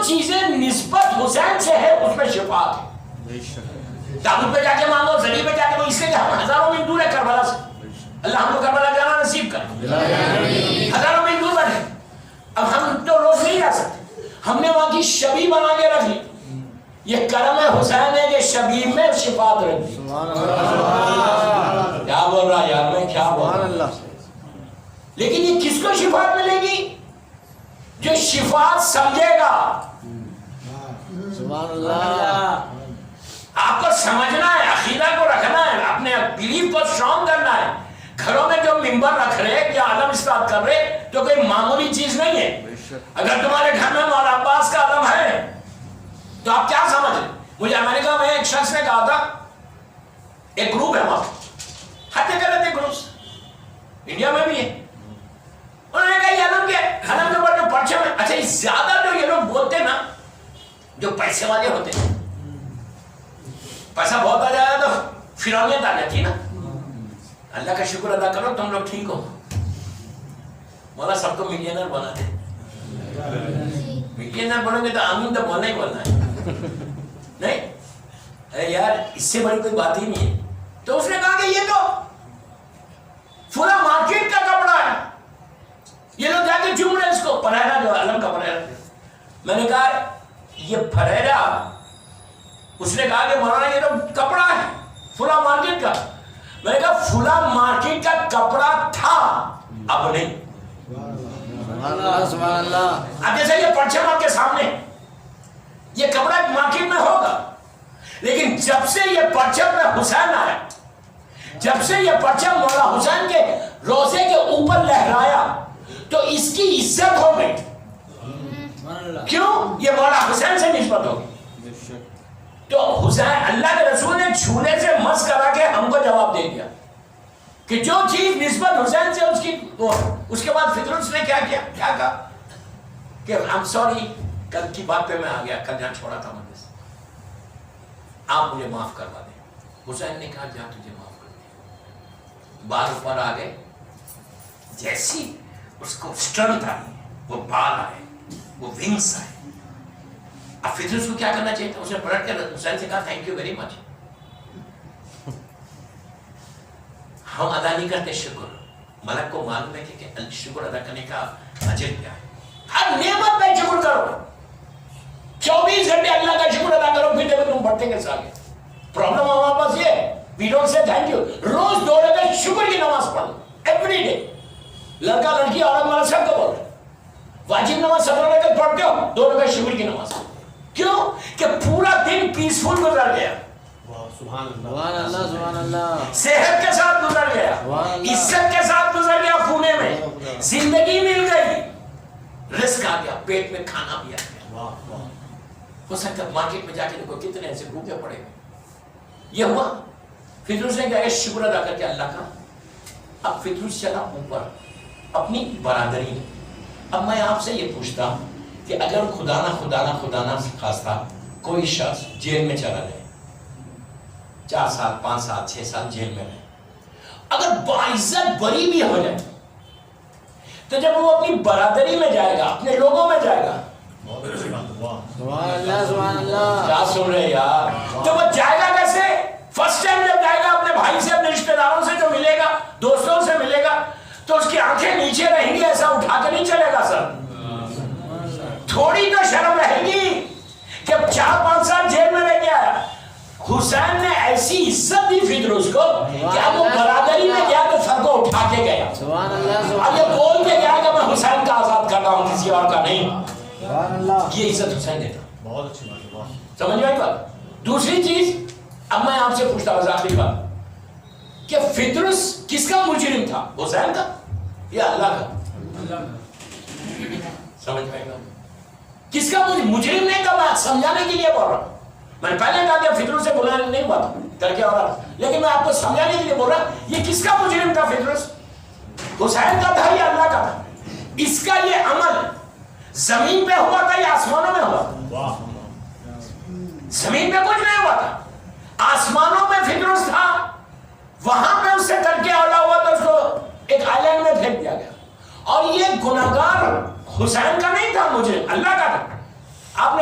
چیزیں نسبت حسین سے ہے اس میں شفاعت ہے. تابوت پہ جا کے مانگو, زری پہ جا کے, اس لیے کہ ہم ہزاروں میل دور ہے کربلا سے. اللہ ہم کو کربلا جانا نصیب کرے. ہزاروں میل دور بیٹھے, اب ہم تو روز نہیں جا سکتے, ہم نے وہاں کی شبی بنا کے رکھ لی. یہ کرم حسین ہے کہ شبیب میں شفاعت رکھ دی. کیا بول رہا یار میں, کیا بول رہا. لیکن یہ کس کو شفاعت ملے گی؟ جو شفاعت سمجھے گا. سبحان اللہ. آپ کو سمجھنا ہے, عقیدہ کو رکھنا ہے, اپنے بلیف کو اسٹرانگ کرنا ہے. گھروں میں جو ممبر رکھ رہے یا علم اسٹارٹ کر رہے تو کوئی معمولی چیز نہیں ہے. اگر تمہارے گھر میں مولا عباس کا علم ہے تو آپ کیا سمجھ رہے. مجھے امریکہ میں ایک شخص نے کہا تھا, ایک گروپ ہے وہاں, ہر جگہ رہتے گروپس, انڈیا میں بھی ہے. انہوں نے کہا یہ علم کے اوپر جو پرچم ہے, اچھا زیادہ جو یہ لوگ بولتے نا جو پیسے والے ہوتے ہیں, پیسہ بہت آ جائے تو فرعونیت آ جاتی ہے نا. اللہ کا شکر ادا کرو تم لوگ ٹھیک ہو, مولا سب کو ملینر بنا دے. ملینر بنو گے تو آمین تو بولنا ہی بولنا ہے نہیں. ارے یار اس سے بڑی کوئی بات ہی نہیں ہے. تو اس نے کہا کہ یہ تو پورا مارکیٹ کا کپڑا ہے, یہ لوگ جا کے چوم رہے اس کو, پرہیرا جو علم کا پرہیرا. میں نے کہا یہ پرہیرا, اس نے کہا کہ مولانا یہ تو کپڑا ہے فلا مارکیٹ کا. میں نے کہا فلا مارکیٹ کا کپڑا تھا, اب نہیں. سبحان اللہ. اب جیسے یہ پرچم آپ کے سامنے, یہ کپڑا مارکیٹ میں ہوگا, لیکن جب سے یہ پرچم میں حسین آیا, جب سے یہ پرچم مولا حسین کے روزے کے اوپر لہرایا تو اس کی عزت ہو گئی. کیوں؟ یہ مولا حسین سے نسبت ہوگی. تو حسین, اللہ کے رسول نے چھونے سے مس کرا کے ہم کو جواب دے دیا کہ جو چیز نسبت حسین سے اس کی, اس کے بعد فطرت نے کیا کیا, کیا کہا کہ I'm sorry, کل کی بات پہ میں آ گیا, کل جہاں چھوڑا تھا مجھے, آپ مجھے معاف کروا دیں. حسین نے کہا جا تجھے معاف کر دیا. بال اوپر آ گئے, جیسی اس کو اسٹرنتھ آئی, وہ بال آئے, وہ ونگس آئے. اب فطر اس کو کیا کرنا چاہیے تھا, اس نے پلٹ کر حسین سے کہا تھینک یو ویری مچ. ہم ادا نہیں کرتے شکر, ملک کو معلوم ہے کہ شکر ادا کرنے کا اجر کیا ہے. ہر نعمت پہ شکر کرو, 24 گھنٹے اللہ کا شکر ادا کرو, پھر دیکھو تم بڑھتے کیسے آگے. پرابلم ہمارے پاس یہ, we don't say thank you. روز 2 رکعت شکر کی نماز پڑھو ایوری ڈے. لڑکا لڑکی عورت مرد سب کو بول رہے, واجب نماز 17 رکعت پڑھتے ہو, 2 رکعت شکر کی نماز. کیوں کہ پورا دن پیسفل گزر گیا, سبحان اللہ. سبحان اللہ. صحت کے ساتھ گزر گیا, عزت کے ساتھ گزر گیا, پونے میں زندگی مل گئی, رزق آ گیا, پیٹ میں کھانا بھی آ گیا. ہو سکتا ہے مارکیٹ میں جا کے دیکھو کتنے ایسے بھوکے پڑے گئے. یہ ہوا فطرس نے کہا شکر ادا کر کے اللہ کا. اب فطرس چلا اوپر اپنی برادری. اب میں آپ سے یہ پوچھتا ہوں کہ اگر خدا نہ خواستہ کوئی شخص جیل میں چلا جائے, 4 سال 5 سال 6 سال جیل میں رہے, اگر باعزت بری بھی ہو جائے تو جب وہ اپنی برادری میں جائے گا, اپنے لوگوں میں جائے گا, سبحان اللہ. سبحان اللہ. کیا سن رہے یار, تو وہ جائے گا کیسے؟ فرسٹ ٹائم جب جائے گا اپنے بھائی سے, اپنے رشتہ داروں سے جو ملے گا, دوستوں سے ملے گا, تو اس کی آنکھیں نیچے رہیں گی, ایسا اٹھا کے نہیں چلے گا. سر تھوڑی تو شرم رہے گی کہ 4-5 سال جیل میں رہ گیا. حسین نے ایسی عزت دی فطرس کو کہ اب وہ برادری میں گیا تو سر کو اٹھا کے گیا. سبحان اللہ. اب یہ بول کے گیا کہ میں حسین کا آزاد کر رہا ہوں, کسی اور کا نہیں. سبحان اللہ. یہ عزت حسین دیتا. بہت اچھی بات ہے. سمجھ میں آئی بات. دوسری چیز, اب میں آپ سے پوچھتا ہوں آخری بات, کہ فطرس کس کا مجرم تھا, حسین کا یا اللہ کا؟ سمجھ میں آئی بات. کس کا مجرم نہیں تھا, میں سمجھانے کے لیے بول رہا ہوں. میں نے پہلے کہا کہ فطرس سے بلانے نہیں ہوا تھا کر کے, اور لیکن میں آپ کو سمجھانے کے لیے بول رہا ہوں یہ کس کا مجرم تھا فطرس, حسین کا تھا یا اللہ کا تھا؟ اس کا یہ عمل زمین پہ ہوا تھا یا آسمانوں میں ہوا تھا؟ زمین پہ کچھ نہیں ہوا تھا, آسمانوں میں فطرس تھا, وہاں پہ اس سے کر کے اولا ہوا تو اس کو ایک آئی لینڈ میں پھینک دیا گیا. اور یہ گناہگار حسین کا نہیں تھا, مجرم اللہ کا تھا. آپ نے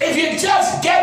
If you just get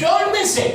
Don't miss it।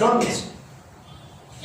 Don't miss it।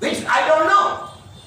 which I don't know,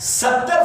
70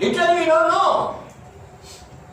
Literally we don't know.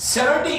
70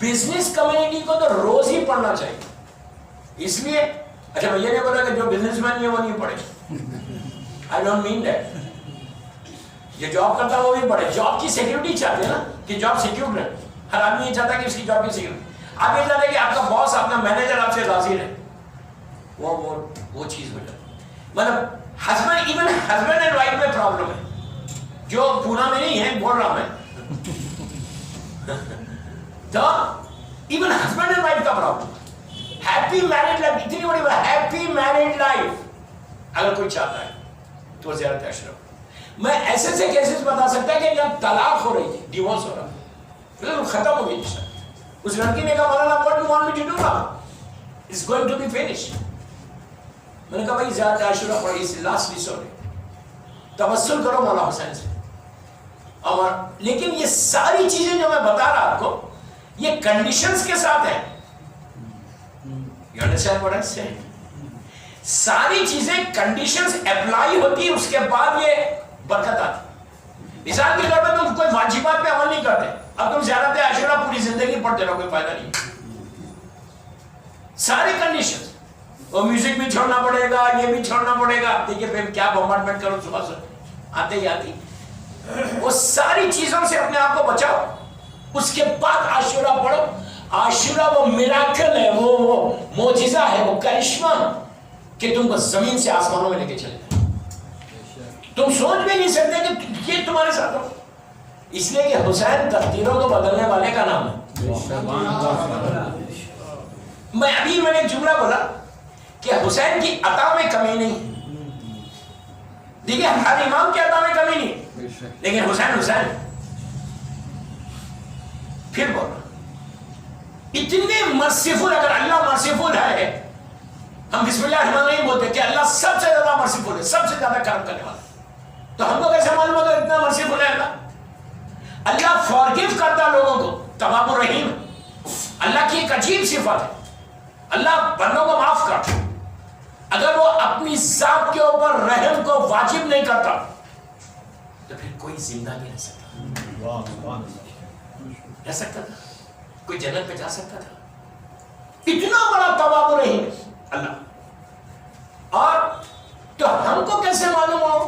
business community کو تو روز ہی پڑھنا چاہیے. اس لیے اچھا میں یہ نہیں بولا کہ جو بزنس مین ہے وہ نہیں پڑھے. I don't mean that. یہ جاب کرتا ہے وہ بھی پڑھے. جاب کی سیکیورٹی چاہتے ہیں نا کہ جاب سیکیور رہے. ہر آدمی یہ چاہتا ہے کہ اس کی جاب کی سیکیورٹی. آپ یہ چاہتے ہیں کہ آپ کا باس آپ کا مینیجر آپ سے راضی رہے. وہ چیز ہو جاتی. مطلب husband even husband and wife میں پرابلم ہے جو پونا میں نہیں ہے بول رہا ہوں میں. تو ایون ہسبینڈ اینڈ وائف کا پرابلم. ہیپی میرڈ لائف اتنی بڑی بات. ہیپی میرڈ لائف اگر کوئی چاہتا ہے تو زیارت اشرف. میں ایسے سے کیسز بتا سکتا ہے کہ جب طلاق ہو رہی تھی, ڈیورس ہو رہا پھر ختم ہو گئی رشتہ. اس لڑکی نے کہا مولانا what you want me to do now? It's going to be finished. میں نے کہا بھائی زیارت عاشورہ پڑھی, اس لاسٹ ریسورٹ ہے, توسل کرو مولا حسین سے. اور لیکن یہ ساری چیزیں جو میں بتا رہا آپ کو یہ کنڈیشنز کے ساتھ ہیں. You understand what I'm saying? ساری چیزیں کنڈیشنز اپلائی ہوتی اس کے بعد یہ برکت آتی. مثال کے طور پر تم کوئی واجبات پہ عمل نہیں کرتے, اب تم زیارت عاشورہ پوری زندگی پڑھتے رہو, کوئی فائدہ نہیں. ساری کنڈیشنز, وہ میوزک بھی چھوڑنا پڑے گا, یہ بھی چھوڑنا پڑے گا. دیکھیے پھر کیا بمبارڈمنٹ کرو صبح سے آتے ہی آتی. وہ ساری چیزوں سے اپنے آپ کو بچاؤ, اس کے بعد عاشورہ پڑھو. عاشورہ وہ میراکل ہے, وہ معجزہ ہے, وہ کرشمہ کہ تم کو زمین سے آسمانوں میں لے کے چلے جائے. تم سوچ بھی نہیں سکتے کہ یہ تمہارے ساتھ ہو. اس لیے کہ حسین تقدیروں کو بدلنے والے کا نام ہے. میں نے ایک جملہ بولا کہ حسین کی عطا میں کمی نہیں. دیکھیے ہر امام کی عطا میں کمی نہیں, لیکن حسین پھر بولا اتنے مرسیفل. اگر اللہ مرسیفل ہے, ہم بسم اللہ الرحمن الرحیم بولتے کہ اللہ سب سے زیادہ مرسیفل ہے, سب سے زیادہ کرم کرنے والا, تو ہم کو کیسے معلوم ہوگا اتنا مرسیفل ہے اللہ؟ اللہ فارگیو کرتا لوگوں کو, تواب الرحیم. اللہ کی ایک عجیب صفت ہے, اللہ بندوں کو معاف کرتا. اگر وہ اپنی ذات کے اوپر رحم کو واجب نہیں کرتا تو پھر کوئی زندہ نہیں رہ سکتا. رہ سکتا تھا کوئی جنت پہ جا سکتا تھا؟ اتنا بڑا تواب الرحیم اللہ. اور تو ہم کو کیسے معلوم ہو؟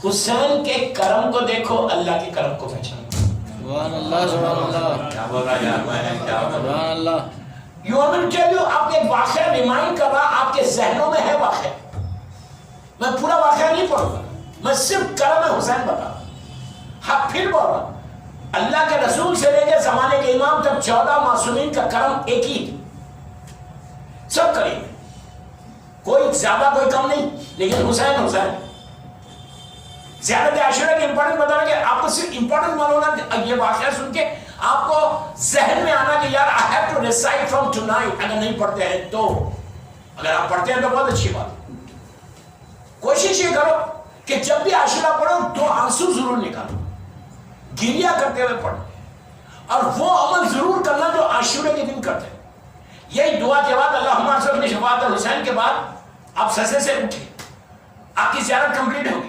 حسین کے کرم کو دیکھو, اللہ کے کرم کو پہچانو. سبحان اللہ, سبحان اللہ, کیا بول رہا ہے یار, میں کیا بول رہا سبحان اللہ. You want me to tell you, آپ کے ایک واقعہ ریمائنڈ کر رہا, آپ کے ذہنوں میں ہے واقعہ. میں پورا واقعہ نہیں پڑھوں گا, میں صرف کرم حسین بتا رہا. ہاں پھر بول رہا, اللہ کے رسول سے لے کے زمانے کے امام تک 14 معصومین کا کرم ایک ہی, سب قریب, کوئی زیادہ کوئی کم نہیں. لیکن حسین زیارت عاشورہ کی امپورٹنس بتا رہا کہ آپ کو صرف امپورٹنس معلوم ہونا. یہ واقعہ سن کے آپ کو ذہن میں آنا کہ یار I have to recite from tonight. اگر نہیں پڑھتے ہیں تو, اگر آپ پڑھتے ہیں تو بہت اچھی بات. کوشش یہ کرو کہ جب بھی عاشورہ پڑھو 2 آنسو ضرور نکالو, گریا کرتے ہوئے پڑھو, اور وہ عمل ضرور کرنا جو عاشورہ کے دن کرتے ہیں. یہی دعا کے بعد اللہم ارزقنی شفاعت الحسین کے بعد آپ سجدے سے اٹھے, آپ کی زیارت کمپلیٹ ہوگی.